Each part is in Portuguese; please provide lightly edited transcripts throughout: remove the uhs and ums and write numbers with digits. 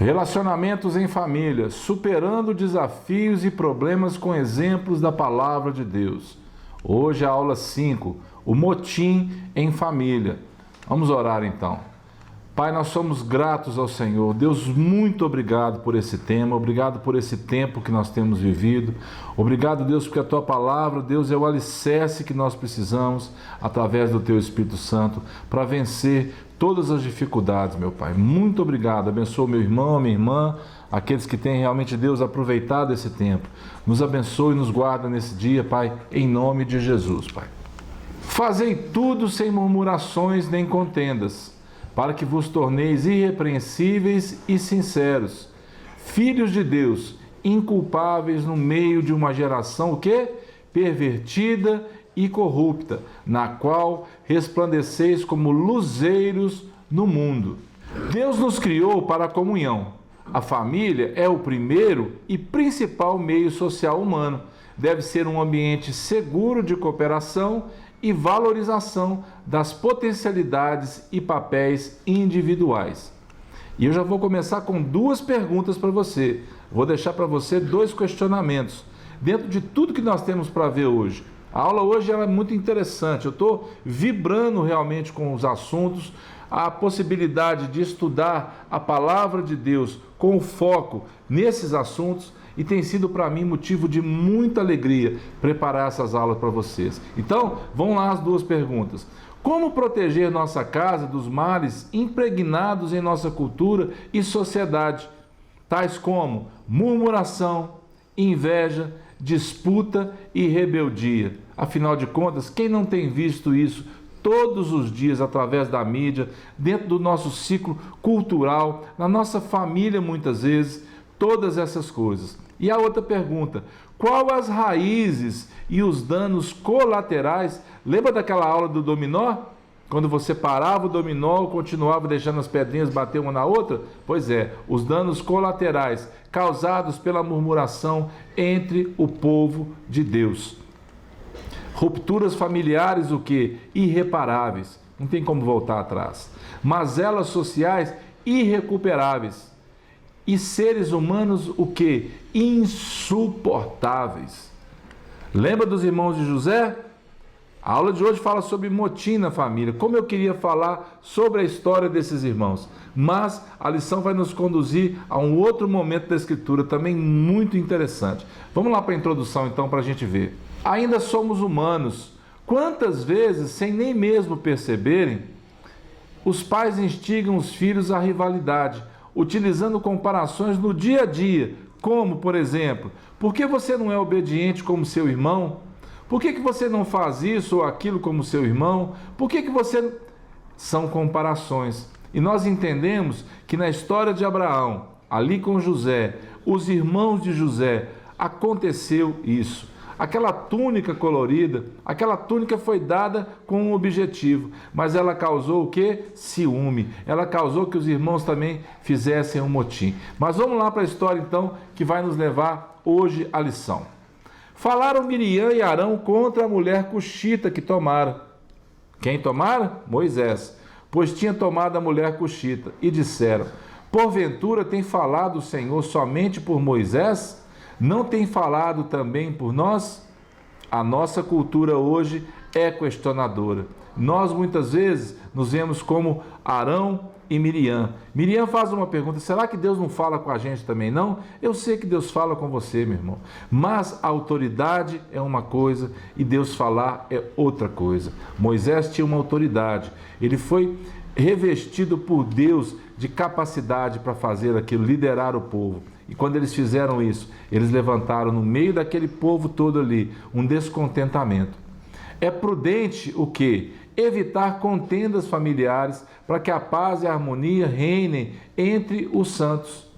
Relacionamentos em família, superando desafios e problemas com exemplos da palavra de Deus. Hoje a aula 5, o motim em família. Vamos orar então. Pai, nós somos gratos ao Senhor. Deus, muito obrigado por esse tema, obrigado por esse tempo que nós temos vivido. Obrigado, Deus, porque a Tua palavra, Deus, é o alicerce que nós precisamos, através do Teu Espírito Santo, para vencer todas as dificuldades, meu Pai. Muito obrigado. Abençoa meu irmão, minha irmã, aqueles que têm realmente, Deus, aproveitado esse tempo. Nos abençoe e nos guarda nesse dia, Pai, em nome de Jesus, Pai. Fazei tudo sem murmurações nem contendas, para que vos torneis irrepreensíveis e sinceros, filhos de Deus, inculpáveis no meio de uma geração, o quê? Pervertida e corrupta, na qual resplandeceis como luzeiros no mundo. Deus nos criou para a comunhão. A família é o primeiro e principal meio social humano. Deve ser um ambiente seguro de cooperação e valorização das potencialidades e papéis individuais. E eu já vou começar com duas perguntas para você. Vou deixar para você dois questionamentos, dentro de tudo que nós temos para ver hoje. A aula hoje ela é muito interessante, eu estou vibrando realmente com os assuntos, a possibilidade de estudar a palavra de Deus com foco nesses assuntos, e tem sido para mim motivo de muita alegria preparar essas aulas para vocês. Então, vão lá as duas perguntas. Como proteger nossa casa dos males impregnados em nossa cultura e sociedade, tais como murmuração, inveja, disputa e rebeldia? Afinal de contas, quem não tem visto isso todos os dias através da mídia, dentro do nosso ciclo cultural, na nossa família muitas vezes, todas essas coisas. E a outra pergunta, qual as raízes e os danos colaterais? Lembra daquela aula do dominó? Quando você parava o dominó, continuava deixando as pedrinhas bater uma na outra? Pois é, os danos colaterais causados pela murmuração entre o povo de Deus. Rupturas familiares, o quê? Irreparáveis, não tem como voltar atrás. Mazelas sociais irrecuperáveis. E seres humanos, o quê? Insuportáveis. Lembra dos irmãos de José? A aula de hoje fala sobre motim na família. Como eu queria falar sobre a história desses irmãos. Mas a lição vai nos conduzir a um outro momento da Escritura também muito interessante. Vamos lá para a introdução então para a gente ver. Ainda somos humanos. Quantas vezes, sem nem mesmo perceberem, os pais instigam os filhos à rivalidade, utilizando comparações no dia a dia, como, por exemplo, por que você não é obediente como seu irmão? Por que você não faz isso ou aquilo como seu irmão? Por que você... São comparações. E nós entendemos que na história de Abraão, ali com José, os irmãos de José, aconteceu isso. Aquela túnica colorida, aquela túnica foi dada com um objetivo, mas ela causou o quê? Ciúme. Ela causou que os irmãos também fizessem um motim. Mas vamos lá para a história então, que vai nos levar hoje à lição. Falaram Miriam e Arão contra a mulher cuxita que tomaram. Quem tomaram? Moisés, pois tinha tomado a mulher cuxita. E disseram, porventura tem falado o Senhor somente por Moisés? Não tem falado também por nós? A nossa cultura hoje é questionadora. Nós muitas vezes nos vemos como Arão e Miriam. Miriam faz uma pergunta, será que Deus não fala com a gente também não? Eu sei que Deus fala com você, meu irmão. Mas a autoridade é uma coisa e Deus falar é outra coisa. Moisés tinha uma autoridade. Ele foi revestido por Deus de capacidade para fazer aquilo, liderar o povo. E quando eles fizeram isso, eles levantaram no meio daquele povo todo ali um descontentamento. É prudente o quê? Evitar contendas familiares para que a paz e a harmonia reinem entre os santos.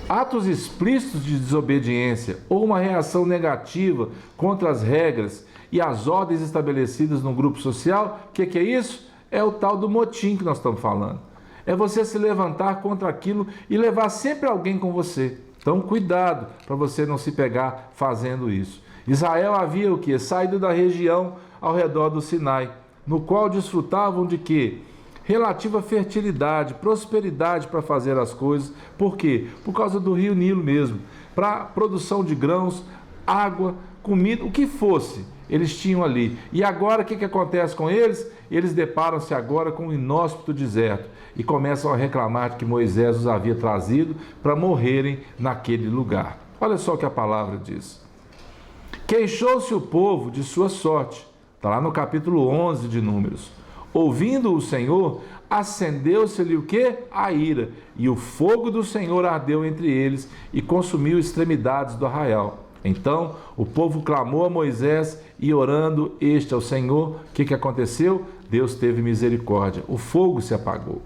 Atos explícitos de desobediência ou uma reação negativa contra as regras e as ordens estabelecidas no grupo social, o que é isso? É o tal do motim que nós estamos falando. É você se levantar contra aquilo e levar sempre alguém com você. Então, cuidado para você não se pegar fazendo isso. Israel havia saído da região ao redor do Sinai, no qual desfrutavam de quê? relativa à fertilidade, prosperidade para fazer as coisas. Por quê? Por causa do rio Nilo mesmo. Para produção de grãos, água, comida, o que fosse, eles tinham ali. E agora o que acontece com eles? Eles deparam-se agora com um inóspito deserto e começam a reclamar que Moisés os havia trazido para morrerem naquele lugar. Olha só o que a palavra diz. Queixou-se o povo de sua sorte. Está lá no capítulo 11 de Números. Ouvindo o Senhor, acendeu-se-lhe o quê? A ira. E o fogo do Senhor ardeu entre eles e consumiu extremidades do arraial. Então o povo clamou a Moisés e orando este ao Senhor, o que aconteceu? Deus teve misericórdia, o fogo se apagou.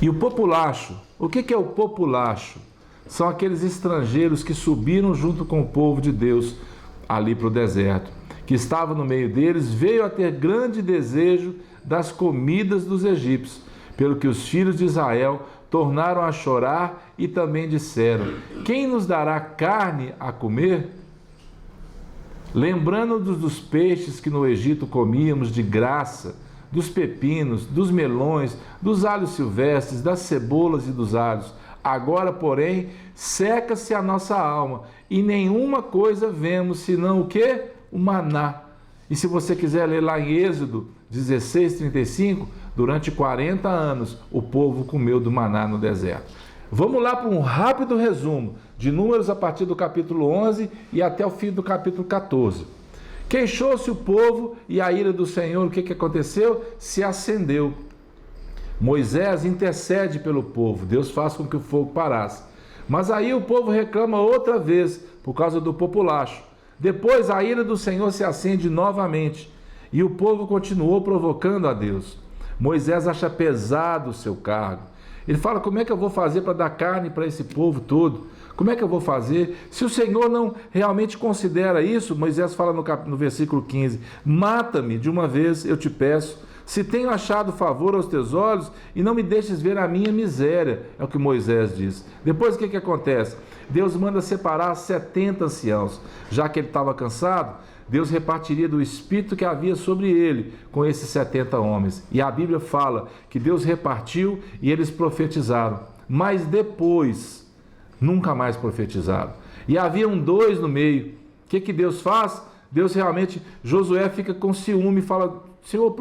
E o populacho, o que é o populacho? São aqueles estrangeiros que subiram junto com o povo de Deus ali para o deserto, que estava no meio deles, veio a ter grande desejo das comidas dos egípcios, pelo que os filhos de Israel tornaram a chorar e também disseram: quem nos dará carne a comer? Lembrando-nos dos peixes que no Egito comíamos de graça, dos pepinos, dos melões, dos alhos silvestres, das cebolas e dos alhos. Agora, porém, seca-se a nossa alma e nenhuma coisa vemos senão o quê? O maná. E se você quiser ler lá em Êxodo 16:35, durante 40 anos o povo comeu do maná no deserto. Vamos lá para um rápido resumo de Números a partir do capítulo 11 e até o fim do capítulo 14. Queixou-se o povo e a ira do Senhor, o que aconteceu? Se acendeu. Moisés intercede pelo povo, Deus faz com que o fogo parasse. Mas aí o povo reclama outra vez por causa do populacho. Depois a ira do Senhor se acende novamente e o povo continuou provocando a Deus. Moisés acha pesado o seu cargo. Ele fala: como é que eu vou fazer para dar carne para esse povo todo? Como é que eu vou fazer? Se o Senhor não realmente considera isso, Moisés fala no versículo 15: mata-me de uma vez, eu te peço, se tenho achado favor aos teus olhos, e não me deixes ver a minha miséria. É o que Moisés diz. Depois o que acontece? Deus manda separar 70 anciãos. Já que ele estava cansado, Deus repartiria do espírito que havia sobre ele com esses 70 homens. E a Bíblia fala que Deus repartiu e eles profetizaram. Mas depois, nunca mais profetizaram. E haviam 2 no meio. O que Deus faz? Deus realmente, Josué fica com ciúme e fala: Senhor,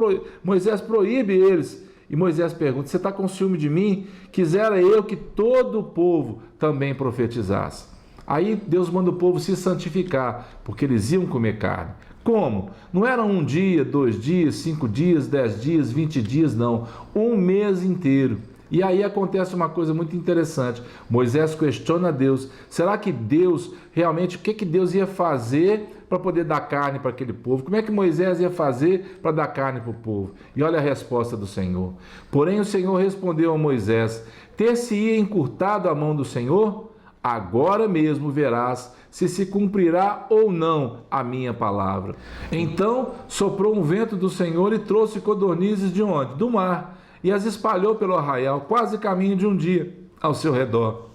Moisés proíbe eles. E Moisés pergunta: você está com ciúme de mim? Quisera eu que todo o povo também profetizasse. Aí Deus manda o povo se santificar, porque eles iam comer carne. Como? Não era 1 dia, 2 dias, 5 dias, 10 dias, 20 dias, não. 1 mês inteiro. E aí acontece uma coisa muito interessante. Moisés questiona a Deus. Será que Deus, realmente, o que Deus ia fazer para poder dar carne para aquele povo? Como é que Moisés ia fazer para dar carne para o povo? E olha a resposta do Senhor. Porém o Senhor respondeu a Moisés: ter-se-ia encurtado a mão do Senhor? Agora mesmo verás se cumprirá ou não a minha palavra. Então soprou um vento do Senhor e trouxe codornizes de onde? Do mar. E as espalhou pelo arraial, quase caminho de um dia, ao seu redor.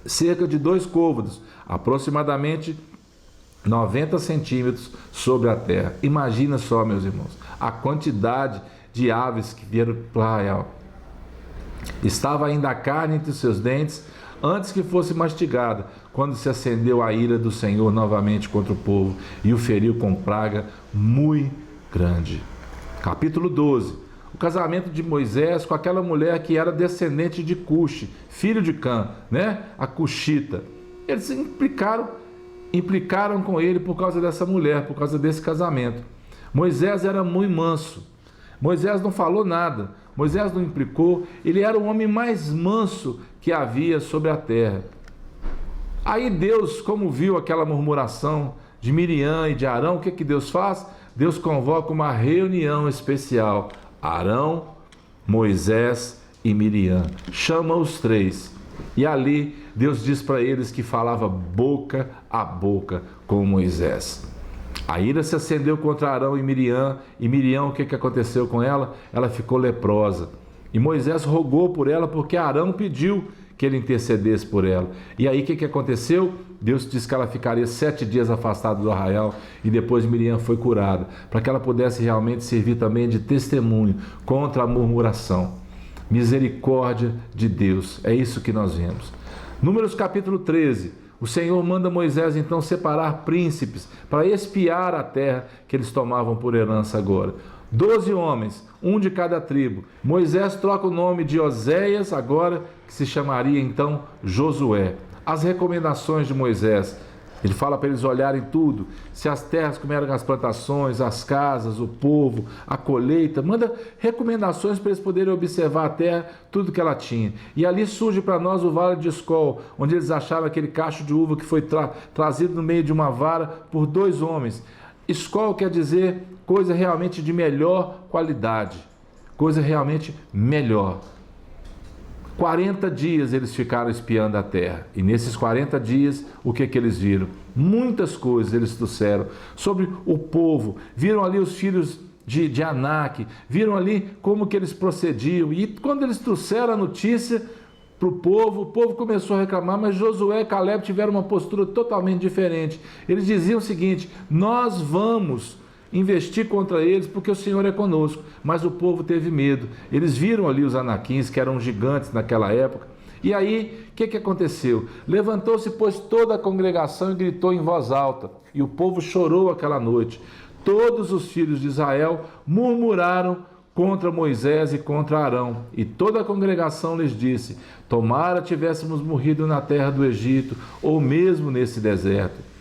Cerca de 2 côvados, aproximadamente 90 centímetros sobre a terra. Imagina só, meus irmãos, a quantidade de aves que vieram para o arraial. Estava ainda a carne entre os seus dentes, antes que fosse mastigada, quando se acendeu a ira do Senhor novamente contra o povo, e o feriu com praga muito grande. Capítulo 12. O casamento de Moisés com aquela mulher que era descendente de Cuxi, filho de Cã, né? A Cuxita. Eles implicaram com ele por causa dessa mulher, por causa desse casamento. Moisés era muito manso. Moisés não falou nada. Moisés não implicou. Ele era o homem mais manso que havia sobre a terra. Aí Deus, como viu aquela murmuração de Miriam e de Arão, o que Deus faz? Deus convoca uma reunião especial. Arão, Moisés e Miriam. Chama os 3. E ali Deus diz para eles que falava boca a boca com Moisés. A ira se acendeu contra Arão e Miriam. E Miriam, o que aconteceu com ela? Ela ficou leprosa. E Moisés rogou por ela porque Arão pediu que ele intercedesse por ela. E aí o que aconteceu? Deus disse que ela ficaria 7 dias afastada do arraial e depois Miriam foi curada, para que ela pudesse realmente servir também de testemunho contra a murmuração. Misericórdia de Deus, é isso que nós vemos. Números capítulo 13, o Senhor manda Moisés então separar príncipes para espiar a terra que eles tomavam por herança agora. 12 homens, um de cada tribo. Moisés troca o nome de Oséias agora, que se chamaria então Josué. As recomendações de Moisés, ele fala para eles olharem tudo, se as terras como eram as plantações, as casas, o povo, a colheita, manda recomendações para eles poderem observar a terra, tudo que ela tinha. E ali surge para nós o vale de Escol, onde eles acharam aquele cacho de uva que foi trazido no meio de uma vara por 2 homens. Escol quer dizer coisa realmente de melhor qualidade, coisa realmente melhor. 40 dias eles ficaram espiando a terra, e nesses 40 dias, o que eles viram? Muitas coisas eles trouxeram sobre o povo, viram ali os filhos de Anak, viram ali como que eles procediam, e quando eles trouxeram a notícia para o povo começou a reclamar, mas Josué e Caleb tiveram uma postura totalmente diferente. Eles diziam o seguinte: nós vamos investir contra eles porque o Senhor é conosco. Mas o povo teve medo. Eles viram ali os anaquins, que eram gigantes naquela época. E aí, o que aconteceu? Levantou-se, pois, toda a congregação e gritou em voz alta. E o povo chorou aquela noite. Todos os filhos de Israel murmuraram contra Moisés e contra Arão. E toda a congregação lhes disse: tomara tivéssemos morrido na terra do Egito, ou mesmo nesse deserto.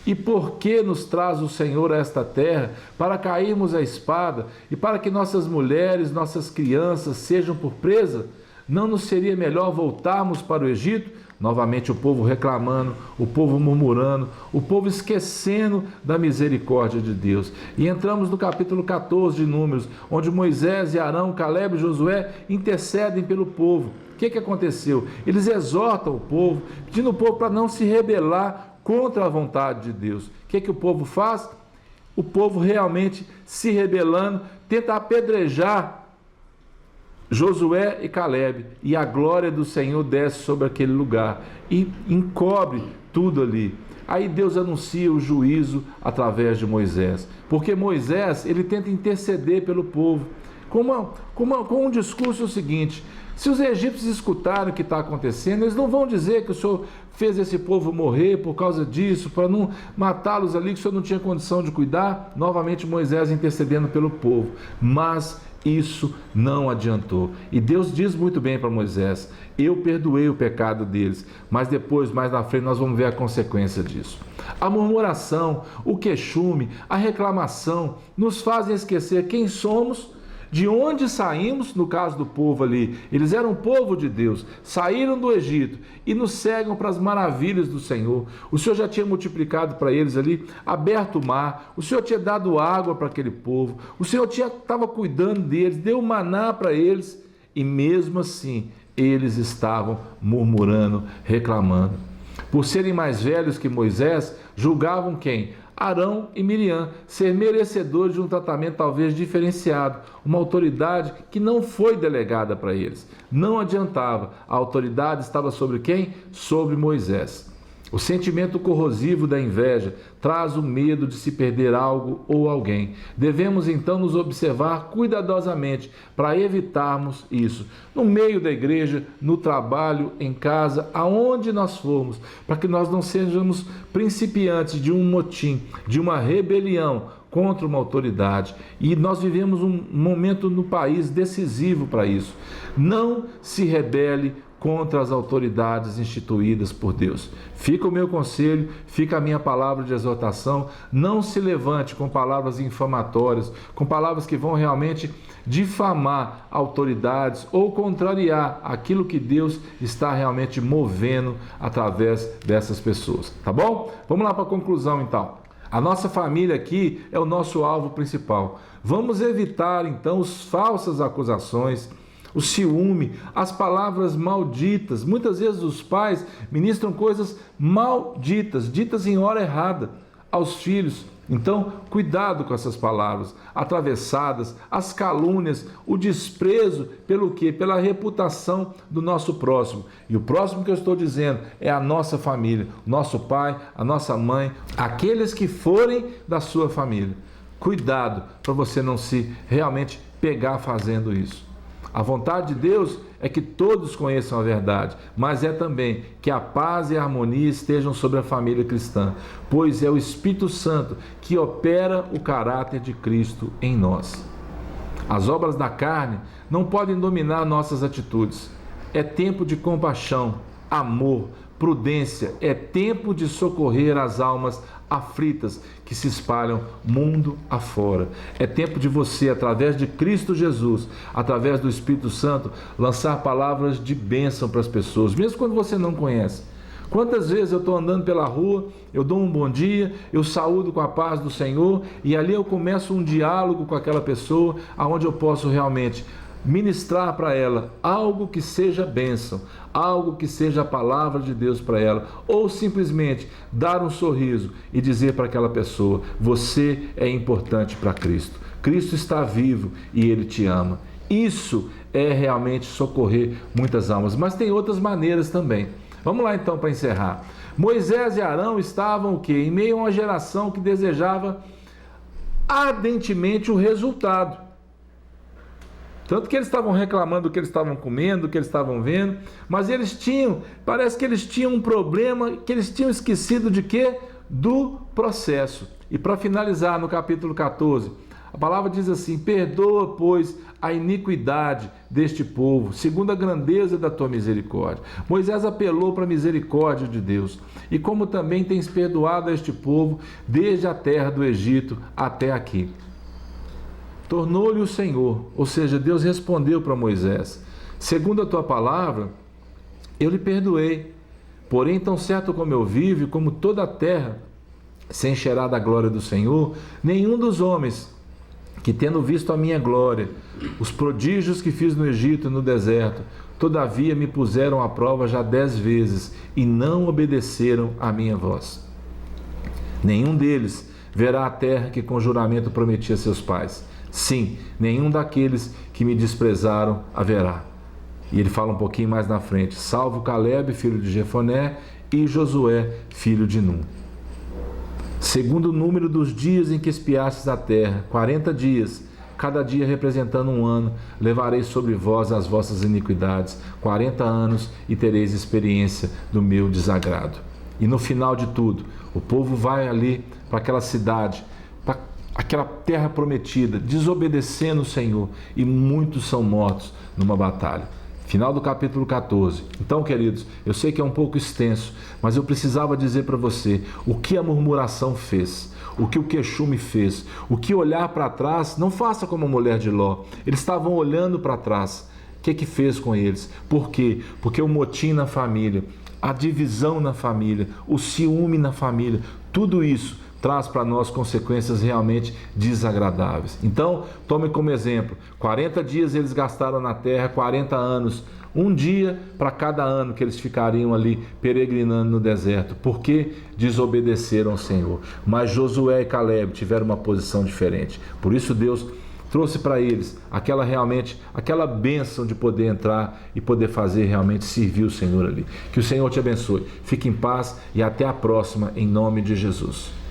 E por que nos traz o Senhor a esta terra, para cairmos à espada, e para que nossas mulheres, nossas crianças sejam por presa? Não nos seria melhor voltarmos para o Egito? Novamente o povo reclamando, o povo murmurando, o povo esquecendo da misericórdia de Deus. E entramos no capítulo 14 de Números, onde Moisés e Arão, Caleb e Josué intercedem pelo povo. O que aconteceu? Eles exortam o povo, pedindo ao povo para não se rebelar contra a vontade de Deus. O que o povo faz? O povo realmente se rebelando, tenta apedrejar Josué e Caleb, e a glória do Senhor desce sobre aquele lugar e encobre tudo ali. Aí Deus anuncia o juízo através de Moisés, porque Moisés ele tenta interceder pelo povo com um discurso seguinte: se os egípcios escutarem o que está acontecendo, eles não vão dizer que o Senhor fez esse povo morrer por causa disso, para não matá-los ali, que o Senhor não tinha condição de cuidar. Novamente Moisés intercedendo pelo povo, mas isso não adiantou. E Deus diz muito bem para Moisés: eu perdoei o pecado deles, mas depois, mais na frente, nós vamos ver a consequência disso. A murmuração, o queixume, a reclamação nos fazem esquecer quem somos, de onde saímos. No caso do povo ali, eles eram povo de Deus, saíram do Egito e nos seguem para as maravilhas do Senhor. O Senhor já tinha multiplicado para eles ali, aberto o mar, o Senhor tinha dado água para aquele povo, o Senhor estava cuidando deles, deu maná para eles, e mesmo assim eles estavam murmurando, reclamando. Por serem mais velhos que Moisés, julgavam quem? Arão e Miriam ser merecedores de um tratamento talvez diferenciado, uma autoridade que não foi delegada para eles. Não adiantava, a autoridade estava sobre quem? Sobre Moisés. O sentimento corrosivo da inveja traz o medo de se perder algo ou alguém. Devemos então nos observar cuidadosamente para evitarmos isso. No meio da igreja, no trabalho, em casa, aonde nós formos, para que nós não sejamos principiantes de um motim, de uma rebelião contra uma autoridade. E nós vivemos um momento no país decisivo para isso. Não se rebele contra as autoridades instituídas por Deus. Fica o meu conselho, fica a minha palavra de exortação: não se levante com palavras infamatórias, com palavras que vão realmente difamar autoridades ou contrariar aquilo que Deus está realmente movendo através dessas pessoas, tá bom? Vamos lá para a conclusão então. A nossa família aqui é o nosso alvo principal. Vamos evitar então as falsas acusações, o ciúme, as palavras malditas. Muitas vezes os pais ministram coisas malditas, ditas em hora errada. aos filhos. Então, cuidado com essas palavras atravessadas, as calúnias, o desprezo pelo quê? Pela reputação do nosso próximo. E o próximo que eu estou dizendo é a nossa família, o nosso pai, a nossa mãe, aqueles que forem da sua família. Cuidado para você não se realmente pegar fazendo isso. A vontade de Deus é que todos conheçam a verdade, mas é também que a paz e a harmonia estejam sobre a família cristã, pois é o Espírito Santo que opera o caráter de Cristo em nós. As obras da carne não podem dominar nossas atitudes. É tempo de compaixão, amor, prudência, é tempo de socorrer as almas aflitas que se espalham mundo afora. É tempo de você, através de Cristo Jesus, através do Espírito Santo, lançar palavras de bênção para as pessoas, mesmo quando você não conhece. Quantas vezes eu estou andando pela rua, eu dou um bom dia, eu saúdo com a paz do Senhor e ali eu começo um diálogo com aquela pessoa, onde eu posso realmente ministrar para ela algo que seja bênção, algo que seja a palavra de Deus para ela, ou simplesmente dar um sorriso e dizer para aquela pessoa: você é importante para Cristo, Cristo está vivo e Ele te ama. Isso é realmente socorrer muitas almas, mas tem outras maneiras também. Vamos lá então para encerrar. Moisés e Arão estavam o quê? Em meio a uma geração que desejava ardentemente o resultado. Tanto que eles estavam reclamando do que eles estavam comendo, do que eles estavam vendo, mas parece que eles tinham um problema, que eles tinham esquecido de quê? Do processo. E para finalizar, no capítulo 14, a palavra diz assim: perdoa, pois, a iniquidade deste povo, segundo a grandeza da tua misericórdia. Moisés apelou para a misericórdia de Deus. E como também tens perdoado a este povo, desde a terra do Egito até aqui. Tornou-lhe o Senhor, ou seja, Deus respondeu para Moisés: segundo a tua palavra, eu lhe perdoei. Porém, tão certo como eu vivo e como toda a terra se encherá da glória do Senhor, nenhum dos homens que, tendo visto a minha glória, os prodígios que fiz no Egito e no deserto, todavia me puseram à prova já 10 vezes e não obedeceram à minha voz. Nenhum deles verá a terra que com juramento prometi a seus pais. Sim, nenhum daqueles que me desprezaram haverá. E ele fala um pouquinho mais na frente: salvo Calebe, filho de Jefoné, e Josué, filho de Num. Segundo o número dos dias em que espiastes a terra, 40 dias, cada dia representando um ano, levarei sobre vós as vossas iniquidades, 40 anos, e tereis experiência do meu desagrado. E no final de tudo, o povo vai ali para aquela cidade, para aquela terra prometida, desobedecendo o Senhor, e muitos são mortos numa batalha. Final do capítulo 14. Então, queridos, eu sei que é um pouco extenso, mas eu precisava dizer para você o que a murmuração fez, o que o queixume fez, o que olhar para trás. Não faça como a mulher de Ló. Eles estavam olhando para trás. O que fez com eles? Por quê? Porque o motim na família, a divisão na família, o ciúme na família, tudo isso traz para nós consequências realmente desagradáveis. Então, tome como exemplo: 40 dias eles gastaram na terra, 40 anos, um dia para cada ano que eles ficariam ali peregrinando no deserto, porque desobedeceram ao Senhor. Mas Josué e Calebe tiveram uma posição diferente. Por isso Deus trouxe para eles aquela bênção de poder entrar e poder fazer realmente servir o Senhor ali. Que o Senhor te abençoe. Fique em paz e até a próxima, em nome de Jesus.